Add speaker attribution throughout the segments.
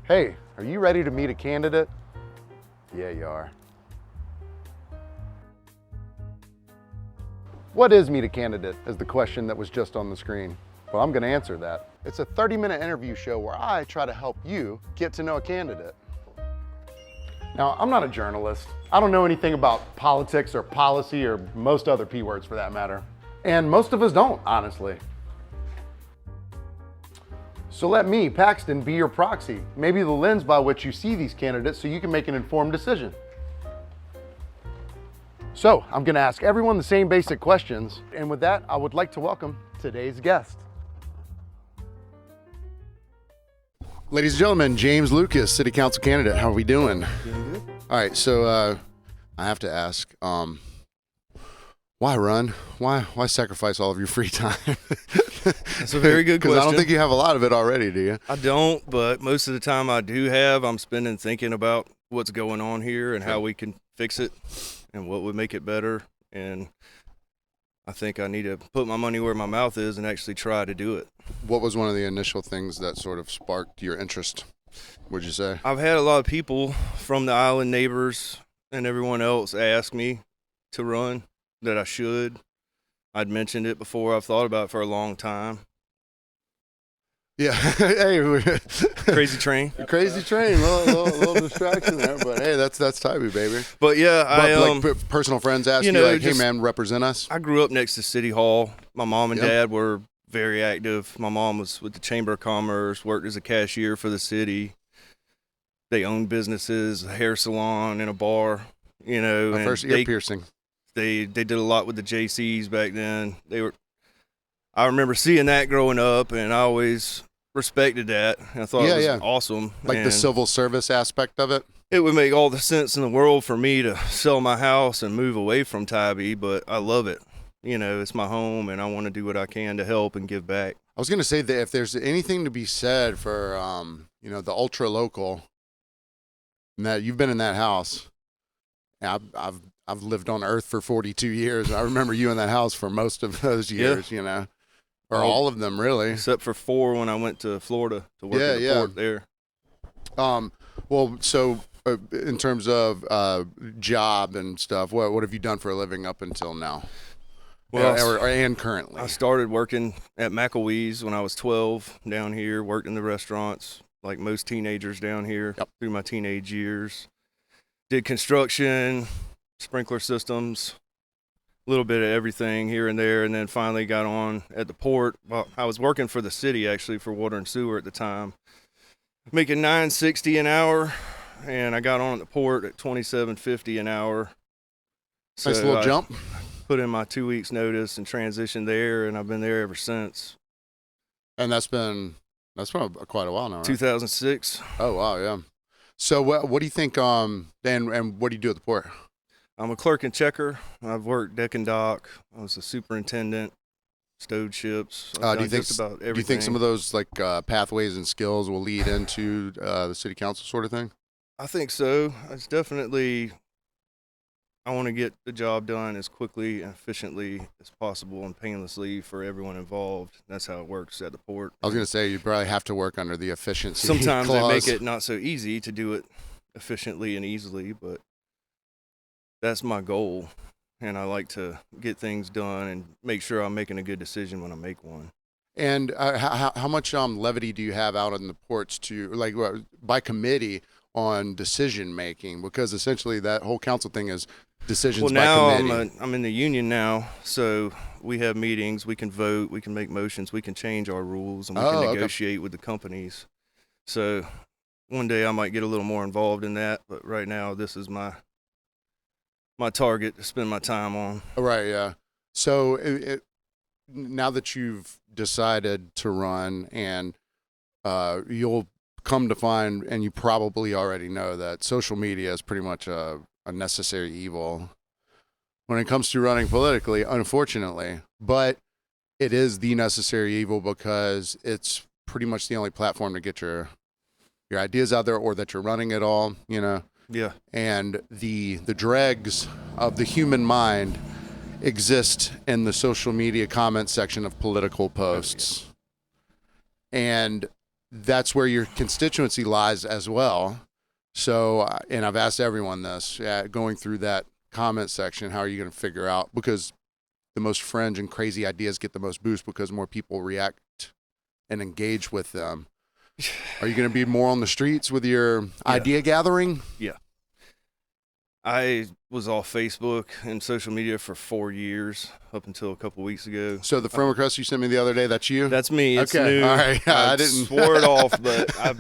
Speaker 1: Hey, are you ready to meet a candidate? Yeah, you are. What is Meet a Candidate is the question that was just on the screen. Well, I'm gonna answer that. It's a 30-minute interview show where I try to help you get to know a candidate. Now, I'm not a journalist. I don't know anything about politics or policy or most other P words for that matter. And most of us don't, honestly. So let me, Paxton, be your proxy, maybe the lens by which you see these candidates so you can make an informed decision. So I'm gonna ask everyone the same basic questions, and with that, I would like to welcome today's guest. Ladies and gentlemen, James Lucas, City Council candidate. How are we doing?
Speaker 2: Doing good.
Speaker 1: All right, so I have to ask, why run? Why sacrifice all of your free time?
Speaker 2: That's a very good question.
Speaker 1: Because I don't think you have a lot of it already, do you?
Speaker 2: I don't, but most of the time I do have. I'm spending thinking about what's going on here and how we can fix it and what would make it better. And I think I need to put my money where my mouth is and actually try to do it.
Speaker 1: What was one of the initial things that sort of sparked your interest, would you say?
Speaker 2: I've had a lot of people from the island neighbors and everyone else ask me to run, that I should. I'd mentioned it before. I've thought about it for a long time.
Speaker 1: Yeah. Hey,
Speaker 2: Crazy train.
Speaker 1: Crazy train. Little distraction there, but hey, that's Tybee, baby.
Speaker 2: But yeah,
Speaker 1: like personal friends ask you, like, hey man, represent us.
Speaker 2: I grew up next to City Hall. My mom and dad were very active. My mom was with the Chamber of Commerce, worked as a cashier for the city. They owned businesses, a hair salon and a bar, you know.
Speaker 1: My first ear piercing.
Speaker 2: They did a lot with the JCs back then. I remember seeing that growing up, and I always respected that. And I thought it was awesome.
Speaker 1: Like the civil service aspect of it?
Speaker 2: It would make all the sense in the world for me to sell my house and move away from Tybee, but I love it. You know, it's my home, and I want to do what I can to help and give back.
Speaker 1: I was going to say that if there's anything to be said for, the ultra local, and that you've been in that house. I've lived on Earth for 42 years. I remember you in that house for most of those years, you know, or all of them really,
Speaker 2: except for 4 when I went to Florida to work at the port there.
Speaker 1: Well, so in terms of job and stuff, what have you done for a living up until now? Well, and currently,
Speaker 2: I started working at McElwee's when I was 12 down here. Worked in the restaurants like most teenagers down here through my teenage years. Did construction, sprinkler systems, a little bit of everything here and there, and then finally got on at the port. Well, I was working for the city, actually, for water and sewer at the time, making $9.60 an hour, and I got on at the port at $27.50 an hour.
Speaker 1: Nice little jump.
Speaker 2: Put in my 2 weeks notice and transitioned there, and I've been there ever since.
Speaker 1: And that's been quite a while now, right?
Speaker 2: 2006.
Speaker 1: Oh, wow, yeah. So what do you think, Dan, and what do you do at the port?
Speaker 2: I'm a clerk and checker. I've worked deck and dock. I was a superintendent, stowed ships.
Speaker 1: Do you think some of those like pathways and skills will lead into the city council sort of thing?
Speaker 2: I think so. It's definitely, I want to get the job done as quickly and efficiently as possible and painlessly for everyone involved. That's how it works at the port.
Speaker 1: I was going to say, you probably have to work under the efficiency
Speaker 2: Sometimes
Speaker 1: clause.
Speaker 2: they make it not so easy to do it efficiently and easily, but that's my goal. And I like to get things done and make sure I'm making a good decision when I make one.
Speaker 1: And how much levity do you have out on the ports to, like, by committee on decision making? Because essentially that whole council thing is decisions by committee.
Speaker 2: Well, now I'm in the union now, so we have meetings, we can vote, we can make motions, we can change our rules, and we can negotiate with the companies. So one day I might get a little more involved in that, but right now this is my target to spend my time on.
Speaker 1: Right, yeah. So now that you've decided to run, and you'll come to find, and you probably already know, that social media is pretty much a necessary evil when it comes to running politically, unfortunately. But it is the necessary evil because it's pretty much the only platform to get your ideas out there, or that you're running at all, you know?
Speaker 2: Yeah.
Speaker 1: And the dregs of the human mind exist in the social media comment section of political posts. And that's where your constituency lies as well. So, and I've asked everyone this, going through that comment section, how are you going to figure out, because the most fringe and crazy ideas get the most boost because more people react and engage with them. Are you going to be more on the streets with your idea gathering?
Speaker 2: Yeah. I was off Facebook and social media for 4 years up until a couple weeks ago.
Speaker 1: So the friend request you sent me the other day, that's you?
Speaker 2: That's me. It's
Speaker 1: okay.
Speaker 2: new.
Speaker 1: All right.
Speaker 2: I
Speaker 1: didn't
Speaker 2: swore it off, but I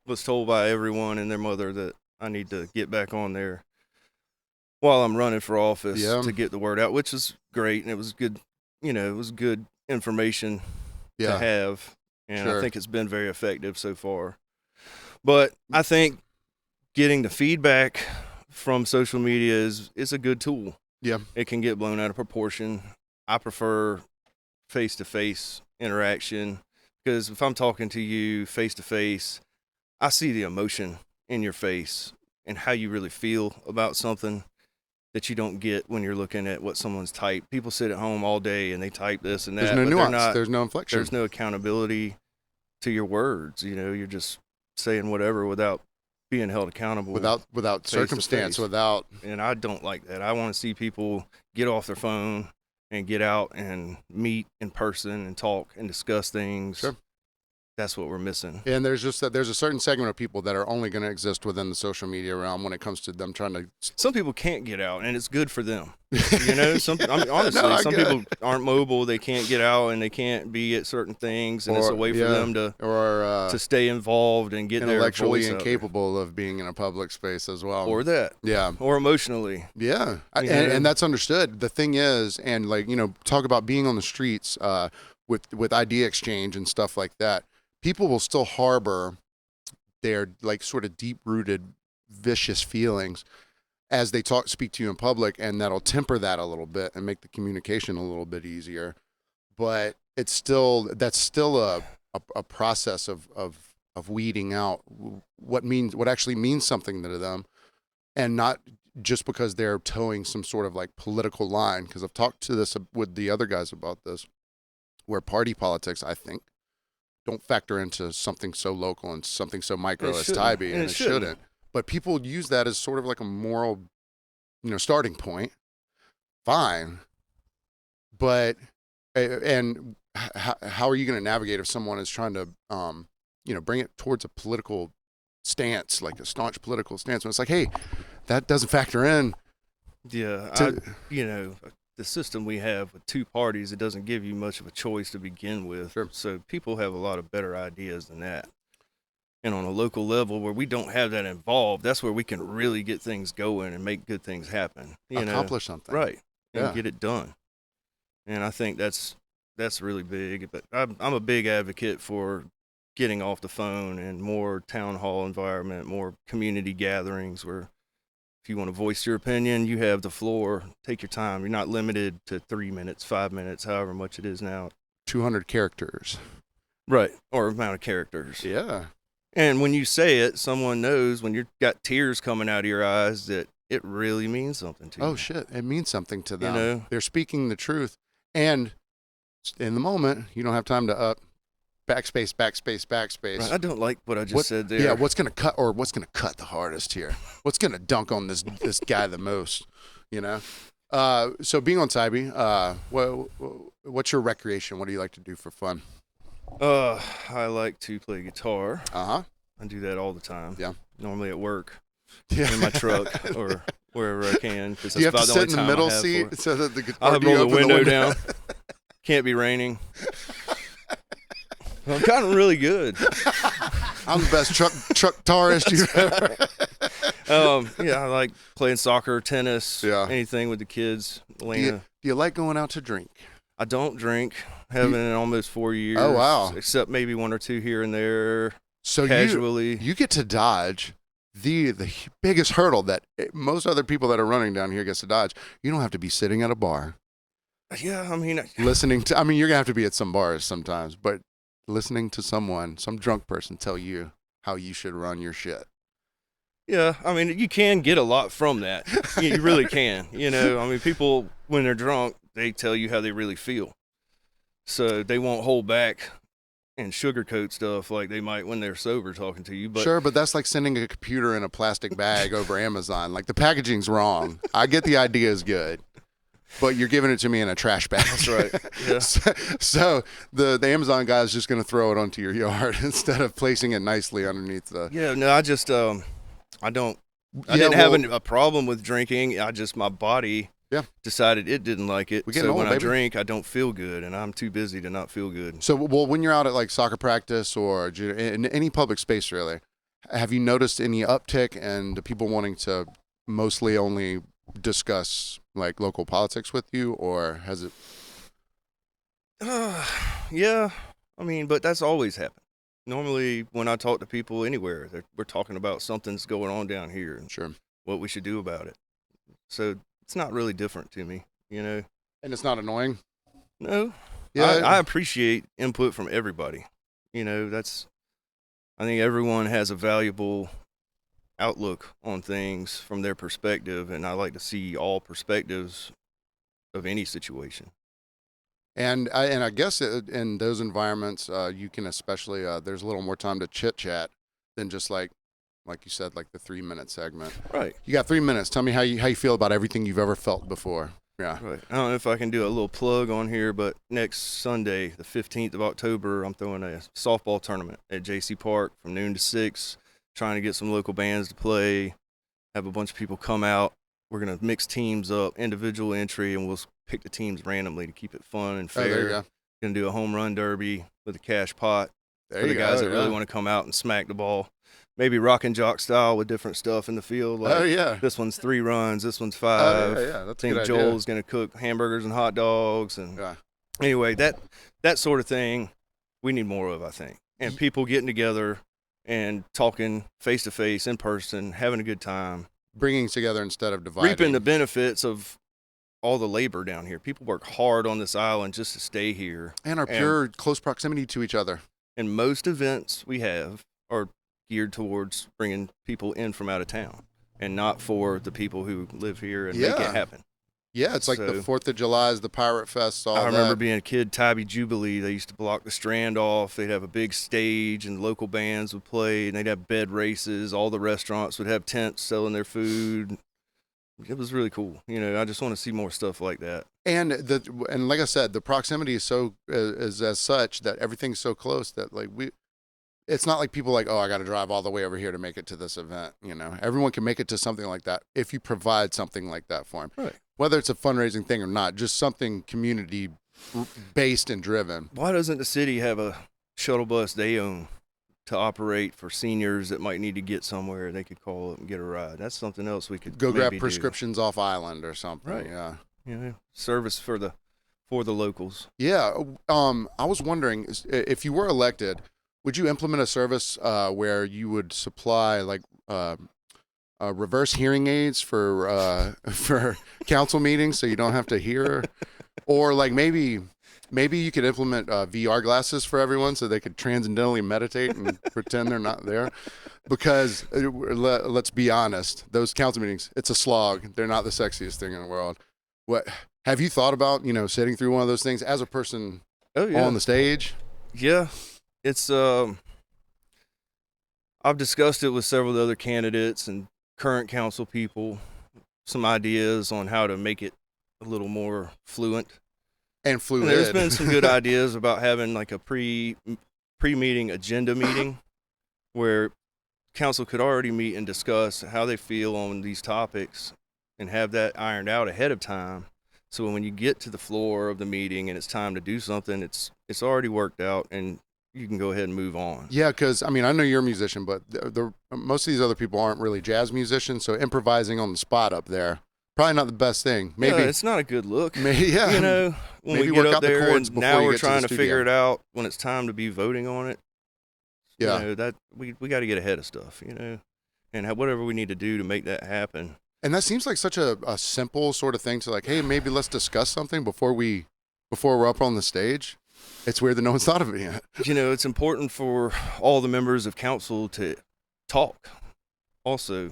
Speaker 2: was told by everyone and their mother that I need to get back on there while I'm running for office to get the word out, which is great. And it was good, it was good information to have. And I think it's been very effective so far. But I think getting the feedback from social media is a good tool.
Speaker 1: Yeah.
Speaker 2: It can get blown out of proportion. I prefer face-to-face interaction because if I'm talking to you face-to-face, I see the emotion in your face and how you really feel about something that you don't get when you're looking at what someone's typed. People sit at home all day and they type this and that.
Speaker 1: There's no nuance. There's no inflection.
Speaker 2: There's no accountability to your words. You're just saying whatever without being held accountable.
Speaker 1: Without circumstance, without.
Speaker 2: And I don't like that. I want to see people get off their phone and get out and meet in person and talk and discuss things.
Speaker 1: Sure.
Speaker 2: That's what we're missing.
Speaker 1: And there's a certain segment of people that are only going to exist within the social media realm when it comes to them trying to.
Speaker 2: Some people can't get out, and it's good for them. Honestly, some people aren't mobile. They can't get out, and they can't be at certain things, and it's a way for them to stay involved and get
Speaker 1: intellectually incapable of being in a public space as well,
Speaker 2: or that, or emotionally,
Speaker 1: and that's understood. The thing is, and talk about being on the streets with idea exchange and stuff like that. People will still harbor their sort of deep-rooted vicious feelings as they speak to you in public, and that'll temper that a little bit and make the communication a little bit easier. But that's still a process of weeding out what actually means something to them, and not just because they're towing some sort of political line. Because I've talked to this with the other guys about this, where party politics, I think, don't factor into something so local and something so micro as Tybee, and it shouldn't. But people use that as sort of like a moral, starting point. Fine, but and how are you going to navigate if someone is trying to, bring it towards a political stance, like a staunch political stance? When it's like, hey, that doesn't factor in.
Speaker 2: Yeah, the system we have with two parties, it doesn't give you much of a choice to begin with.
Speaker 1: Sure.
Speaker 2: So people have a lot of better ideas than that. And on a local level where we don't have that involved, that's where we can really get things going and make good things happen.
Speaker 1: Accomplish something.
Speaker 2: Right. And get it done. And I think that's really big. But I'm a big advocate for getting off the phone and more town hall environment, more community gatherings where if you want to voice your opinion, you have the floor. Take your time. You're not limited to 3 minutes, 5 minutes, however much it is now.
Speaker 1: 200 characters.
Speaker 2: Right. Or amount of characters.
Speaker 1: Yeah.
Speaker 2: And when you say it, someone knows when you've got tears coming out of your eyes that it really means something to you.
Speaker 1: Oh, shit. It means something to them. They're speaking the truth. And in the moment, you don't have time to backspace.
Speaker 2: Right. I don't like what I just said there.
Speaker 1: Yeah, what's going to cut the hardest here? What's going to dunk on this guy the most, So being on Tybee, what's your recreation? What do you like to do for fun?
Speaker 2: I like to play guitar.
Speaker 1: Uh-huh.
Speaker 2: I do that all the time.
Speaker 1: Yeah.
Speaker 2: Normally at work, in my truck, or wherever I can.
Speaker 1: Do you have to sit in the middle seat so that the guitar?
Speaker 2: I'll have roll the window down. Can't be raining. I'm kind of really good.
Speaker 1: I'm the best truck guitarist you've ever.
Speaker 2: I like playing soccer, tennis, anything with the kids.
Speaker 1: Do you like going out to drink?
Speaker 2: I don't drink. Haven't in almost 4 years.
Speaker 1: Oh, wow.
Speaker 2: Except maybe one or two here and there.
Speaker 1: So
Speaker 2: casually.
Speaker 1: You get to dodge the biggest hurdle that most other people that are running down here gets to dodge. You don't have to be sitting at a bar.
Speaker 2: Yeah, I mean.
Speaker 1: Listening to, you're going to have to be at some bars sometimes, but listening to some drunk person tell you how you should run your shit.
Speaker 2: Yeah, I mean, you can get a lot from that. You really can. People, when they're drunk, they tell you how they really feel. So they won't hold back and sugarcoat stuff like they might when they're sober talking to you. But
Speaker 1: Sure, but that's like sending a computer in a plastic bag over Amazon. Like the packaging's wrong. I get the idea is good, but you're giving it to me in a trash bag.
Speaker 2: That's right. Yeah.
Speaker 1: So the Amazon guy is just going to throw it onto your yard instead of placing it nicely underneath the.
Speaker 2: Yeah. No, I just I don't. I
Speaker 1: Yeah,
Speaker 2: didn't have a problem with drinking. My body decided it didn't like it.
Speaker 1: We getting
Speaker 2: So
Speaker 1: old,
Speaker 2: when I
Speaker 1: baby.
Speaker 2: drink, I don't feel good, and I'm too busy to not feel good.
Speaker 1: So, well, when you're out at like soccer practice or in any public space, really, have you noticed any uptick in the people wanting to mostly only discuss like local politics with you, or has it?
Speaker 2: Yeah. I mean, but that's always happened. Normally, when I talk to people anywhere, we're talking about something's going on down here and
Speaker 1: Sure.
Speaker 2: what we should do about it. So it's not really different to me, you know.
Speaker 1: And it's not annoying.
Speaker 2: No.
Speaker 1: Yeah.
Speaker 2: I appreciate input from everybody. You know, I think everyone has a valuable outlook on things from their perspective, and I like to see all perspectives of any situation.
Speaker 1: And I guess in those environments, you can especially there's a little more time to chit chat than just like you said, like the 3-minute segment.
Speaker 2: Right.
Speaker 1: You got 3 minutes. Tell me how you feel about everything you've ever felt before. Yeah.
Speaker 2: Right. I don't know if I can do a little plug on here, but next Sunday, the 15th of October, I'm throwing a softball tournament at JC Park from noon to 6, trying to get some local bands to play, have a bunch of people come out. We're going to mix teams up, individual entry, and we'll pick the teams randomly to keep it fun and fair.
Speaker 1: Oh, there you go.
Speaker 2: Going to do a home run derby with a cash pot
Speaker 1: There
Speaker 2: for
Speaker 1: you
Speaker 2: the guys
Speaker 1: go.
Speaker 2: that really want to come out and smack the ball. Maybe rock and jock style with different stuff in the field. Like
Speaker 1: Oh yeah.
Speaker 2: this one's 3 runs, this one's 5.
Speaker 1: Oh, yeah. That's
Speaker 2: I
Speaker 1: a
Speaker 2: think
Speaker 1: good idea.
Speaker 2: Joel's going to cook hamburgers and hot dogs. And
Speaker 1: Yeah.
Speaker 2: anyway, that sort of thing we need more of, I think. And people getting together and talking face to face, in person, having a good time,
Speaker 1: Bringing together instead of dividing.
Speaker 2: reaping the benefits of all the labor down here. People work hard on this island just to stay here.
Speaker 1: and our pure close proximity to each other.
Speaker 2: And most events we have are geared towards bringing people in from out of town and not for the people who live here and make
Speaker 1: Yeah.
Speaker 2: it happen.
Speaker 1: Yeah, it's like the
Speaker 2: So-
Speaker 1: 4th of July's, the Pirate Fest, all
Speaker 2: I remember
Speaker 1: that.
Speaker 2: being a kid, Tybee Jubilee. They used to block the Strand off. They'd have a big stage, and local bands would play, and they'd have bed races. All the restaurants would have tents selling their food. It was really cool. You know, I just want to see more stuff like that.
Speaker 1: And like I said, the proximity is so is as such that everything's so close that like it's not like people like, oh, I got to drive all the way over here to make it to this event. You know, everyone can make it to something like that if you provide something like that for them.
Speaker 2: Right.
Speaker 1: Whether it's a fundraising thing or not, just something community based and driven.
Speaker 2: Why doesn't the city have a shuttle bus they own to operate for seniors that might need to get somewhere? They could call up and get a ride. That's something else we could
Speaker 1: Go
Speaker 2: maybe
Speaker 1: grab
Speaker 2: do.
Speaker 1: prescriptions off island or something.
Speaker 2: Right.
Speaker 1: Yeah.
Speaker 2: You know, service for the locals.
Speaker 1: Yeah. I was wondering if you were elected, would you implement a service where you would supply like reverse hearing aids for council meetings so you don't have to hear, or like maybe you could implement VR glasses for everyone so they could transcendentally meditate and pretend they're not there, because let's be honest, those council meetings, it's a slog. They're not the sexiest thing in the world. What have you thought about, sitting through one of those things as a person
Speaker 2: Oh yeah.
Speaker 1: on the stage?
Speaker 2: Yeah, it's I've discussed it with several other candidates and current council people, some ideas on how to make it a little more fluent.
Speaker 1: And fluid.
Speaker 2: And there's been some good ideas about having like a pre-meeting agenda meeting where council could already meet and discuss how they feel on these topics and have that ironed out ahead of time. So when you get to the floor of the meeting and it's time to do something, it's already worked out and you can go ahead and move on.
Speaker 1: Yeah, because I mean, I know you're a musician, but most of these other people aren't really jazz musicians, so improvising on the spot up there probably not the best thing. Maybe
Speaker 2: Yeah, it's not a good look.
Speaker 1: maybe yeah.
Speaker 2: You know, when
Speaker 1: Maybe
Speaker 2: we get
Speaker 1: work
Speaker 2: up
Speaker 1: out the
Speaker 2: there
Speaker 1: chords
Speaker 2: and
Speaker 1: before
Speaker 2: now
Speaker 1: you
Speaker 2: we're
Speaker 1: get to the
Speaker 2: trying to
Speaker 1: studio.
Speaker 2: figure it out when it's time to be voting on it.
Speaker 1: Yeah.
Speaker 2: You know, that we got to get ahead of stuff, and whatever we need to do to make that happen.
Speaker 1: And that seems like such a simple sort of thing to like, hey, maybe let's discuss something before we're up on the stage. It's weird that no one's thought of it yet.
Speaker 2: It's important for all the members of council to talk. Also,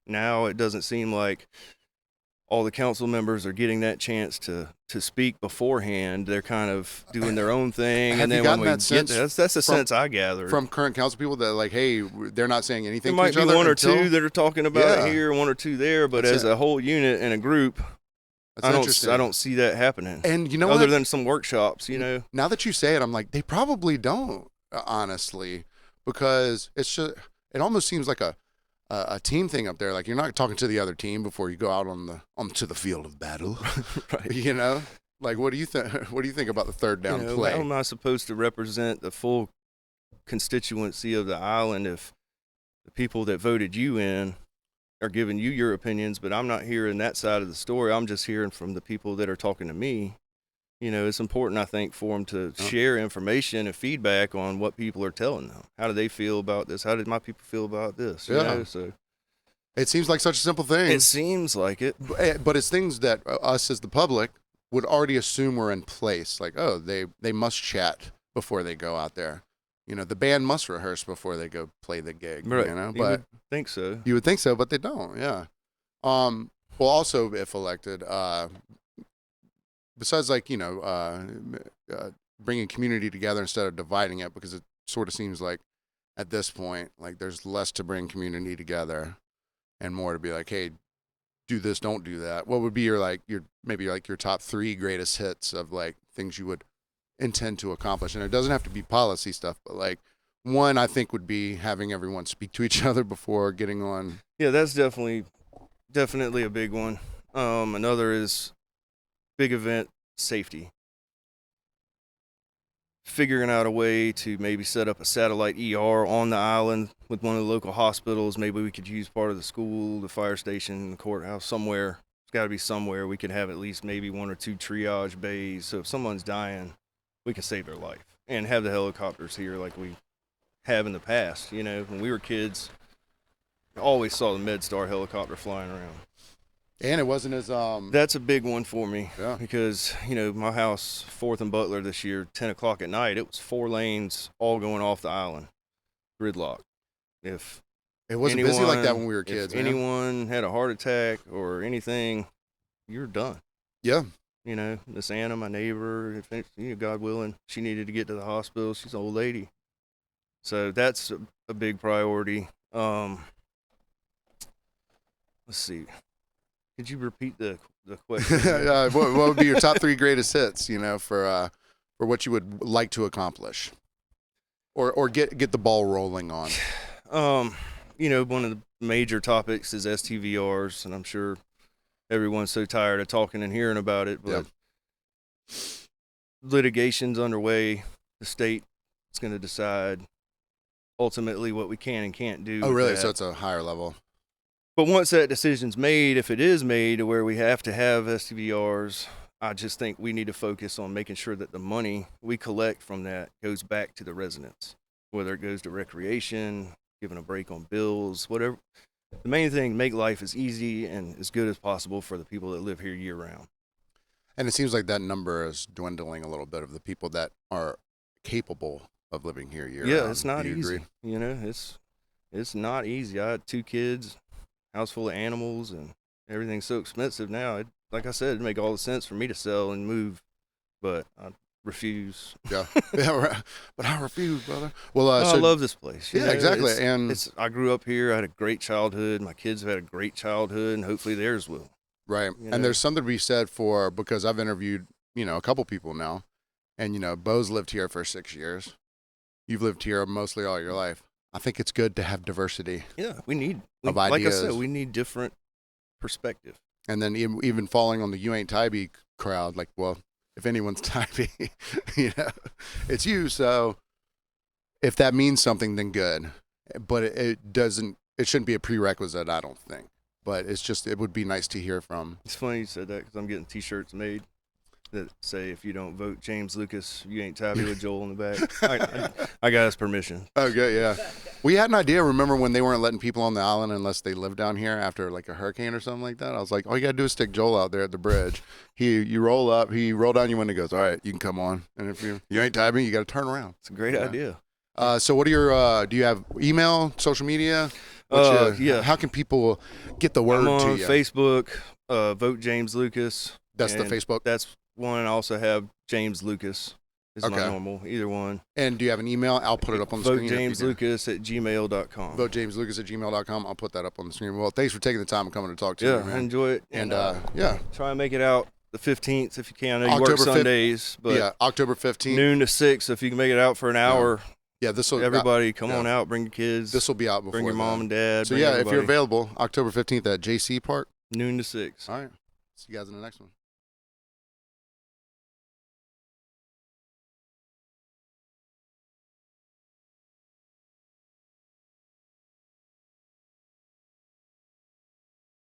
Speaker 2: now it doesn't seem like all the council members are getting that chance to speak beforehand. They're kind of doing their own thing.
Speaker 1: Have
Speaker 2: and
Speaker 1: you
Speaker 2: then
Speaker 1: gotten
Speaker 2: when we
Speaker 1: that sense
Speaker 2: that's the sense I gathered.
Speaker 1: from current council people that like, hey, they're not saying anything
Speaker 2: There
Speaker 1: to
Speaker 2: might
Speaker 1: each
Speaker 2: be
Speaker 1: other
Speaker 2: one or
Speaker 1: until-
Speaker 2: two that are talking about
Speaker 1: Yeah.
Speaker 2: it here, one or two there, but
Speaker 1: That's
Speaker 2: as
Speaker 1: it.
Speaker 2: a whole unit and a group,
Speaker 1: That's
Speaker 2: I
Speaker 1: interesting.
Speaker 2: don't see that happening.
Speaker 1: And you know
Speaker 2: Other
Speaker 1: what?
Speaker 2: than some workshops,
Speaker 1: Now that you say it, I'm like, they probably don't, honestly, because it's just, it almost seems like a team thing up there. Like you're not talking to the other team before you go out onto the field of battle.
Speaker 2: right.
Speaker 1: You know, like what do you think? What do you think about the third down
Speaker 2: You know,
Speaker 1: play?
Speaker 2: how am I supposed to represent the full constituency of the island if the people that voted you in are giving you your opinions, but I'm not hearing that side of the story? I'm just hearing from the people that are talking to me. You know, it's important, I think, for them to share information and feedback on what people are telling them. How do they feel about this? How did my people feel about this? You know, so
Speaker 1: It seems like such a simple thing.
Speaker 2: it seems like it.
Speaker 1: But it's things that us as the public would already assume were in place. Like, oh, they must chat before they go out there. You know, the band must rehearse before they go play the gig.
Speaker 2: Right.
Speaker 1: You know,
Speaker 2: You
Speaker 1: but
Speaker 2: would think so.
Speaker 1: you would think so, but they don't. Yeah. Well, also, if elected, besides like bringing community together instead of dividing it, because it sort of seems like at this point, like there's less to bring community together and more to be like, hey, do this, don't do that. What would be your maybe your top 3 greatest hits of like things you would intend to accomplish? And it doesn't have to be policy stuff, but like one I think would be having everyone speak to each other before getting on.
Speaker 2: Yeah, that's definitely a big one. Another is big event safety. Figuring out a way to maybe set up a satellite ER on the island with one of the local hospitals. Maybe we could use part of the school, the fire station, the courthouse, somewhere. It's got to be somewhere. We could have at least maybe 1 or 2 triage bays. So if someone's dying, we can save their life. And have the helicopters here like we have in the past. You know, when we were kids, I always saw the MedStar helicopter flying around.
Speaker 1: And it wasn't as
Speaker 2: That's a big one for me.
Speaker 1: Yeah.
Speaker 2: Because, you know, my house, 4th and Butler this year, 10 o'clock at night, it was 4 lanes all going off the island. Gridlock. If
Speaker 1: it wasn't busy like that when we were kids.
Speaker 2: If
Speaker 1: man.
Speaker 2: anyone had a heart attack or anything, you're done.
Speaker 1: Yeah.
Speaker 2: You know, Miss Anna, my neighbor, God willing, she needed to get to the hospital. She's an old lady. So that's a big priority. Let's see. Could you repeat the question?
Speaker 1: what would be your top 3 greatest hits? You know, for what you would like to accomplish, or get the ball rolling on.
Speaker 2: You know, one of the major topics is STVRs, and I'm sure everyone's so tired of talking and hearing about it. But litigation's underway. The state is going to decide ultimately what we can and can't do.
Speaker 1: Oh,
Speaker 2: with
Speaker 1: really?
Speaker 2: that.
Speaker 1: So it's a higher level.
Speaker 2: But once that decision's made, if it is made to where we have to have STVRs, I just think we need to focus on making sure that the money we collect from that goes back to the residents, whether it goes to recreation, giving a break on bills, whatever. The main thing, make life as easy and as good as possible for the people that live here year round.
Speaker 1: And it seems like that number is dwindling a little bit of the people that are capable of living here year round.
Speaker 2: Yeah, it's not
Speaker 1: Do you
Speaker 2: easy.
Speaker 1: agree?
Speaker 2: You know, it's not easy. I had 2 kids, house full of animals, and everything's so expensive now. Like I said, it'd make all the sense for me to sell and move, but I refuse.
Speaker 1: Yeah, right. But I refuse, brother. Well,
Speaker 2: I
Speaker 1: so
Speaker 2: love this place. You
Speaker 1: yeah,
Speaker 2: know,
Speaker 1: exactly.
Speaker 2: I grew up here. I had a great childhood. My kids have had a great childhood, and hopefully theirs will.
Speaker 1: right.
Speaker 2: you know.
Speaker 1: And there's something to be said for, because I've interviewed a couple people now, and Bo's lived here for 6 years. You've lived here mostly all your life. I think it's good to have diversity.
Speaker 2: Yeah, like I
Speaker 1: ideas.
Speaker 2: said, we need different perspective.
Speaker 1: And then even falling on the You Ain't Tybee crowd, like, well, if anyone's Tybee, it's you. So if that means something, then good. But it shouldn't be a prerequisite, I don't think. But it would be nice to hear from.
Speaker 2: It's funny you said that because I'm getting T-shirts made that say, if you don't vote James Lucas, you ain't Tybee, with Joel in the back. I got his permission.
Speaker 1: Okay, yeah. We had an idea, remember when they weren't letting people on the island unless they lived down here after like a hurricane or something like that? I was like, all you got to do is stick Joel out there at the bridge. You roll up, he roll down your window, goes, all right, you can come on. And if you ain't Tybee, you got to turn around.
Speaker 2: It's a great idea.
Speaker 1: So what are your, do you have email, social media?
Speaker 2: Yeah.
Speaker 1: How can people get the word
Speaker 2: I'm on
Speaker 1: to you?
Speaker 2: Facebook, Vote James Lucas.
Speaker 1: That's the
Speaker 2: and
Speaker 1: Facebook.
Speaker 2: That's one. I also have James Lucas is my
Speaker 1: Okay.
Speaker 2: normal, either one.
Speaker 1: And do you have an email? I'll put it up on the screen.
Speaker 2: VoteJamesLucas@gmail.com.
Speaker 1: VoteJamesLucas@gmail.com. I'll put that up on the screen. Well, thanks for taking the time and coming to talk to me,
Speaker 2: Yeah,
Speaker 1: man.
Speaker 2: enjoy it.
Speaker 1: And yeah,
Speaker 2: try and make it out the 15th if you can. I know you
Speaker 1: October
Speaker 2: work
Speaker 1: 5th
Speaker 2: Sundays, but
Speaker 1: yeah, October 15th.
Speaker 2: noon to 6. If you can make it out for an hour,
Speaker 1: Yeah, this will
Speaker 2: everybody come
Speaker 1: yeah.
Speaker 2: on out. Bring your kids.
Speaker 1: This will be out before.
Speaker 2: bring your mom
Speaker 1: then.
Speaker 2: and dad.
Speaker 1: So
Speaker 2: bring
Speaker 1: yeah, if you're
Speaker 2: everybody.
Speaker 1: available, October 15th at JC Park.
Speaker 2: Noon to 6.
Speaker 1: All right. See you guys in the next one.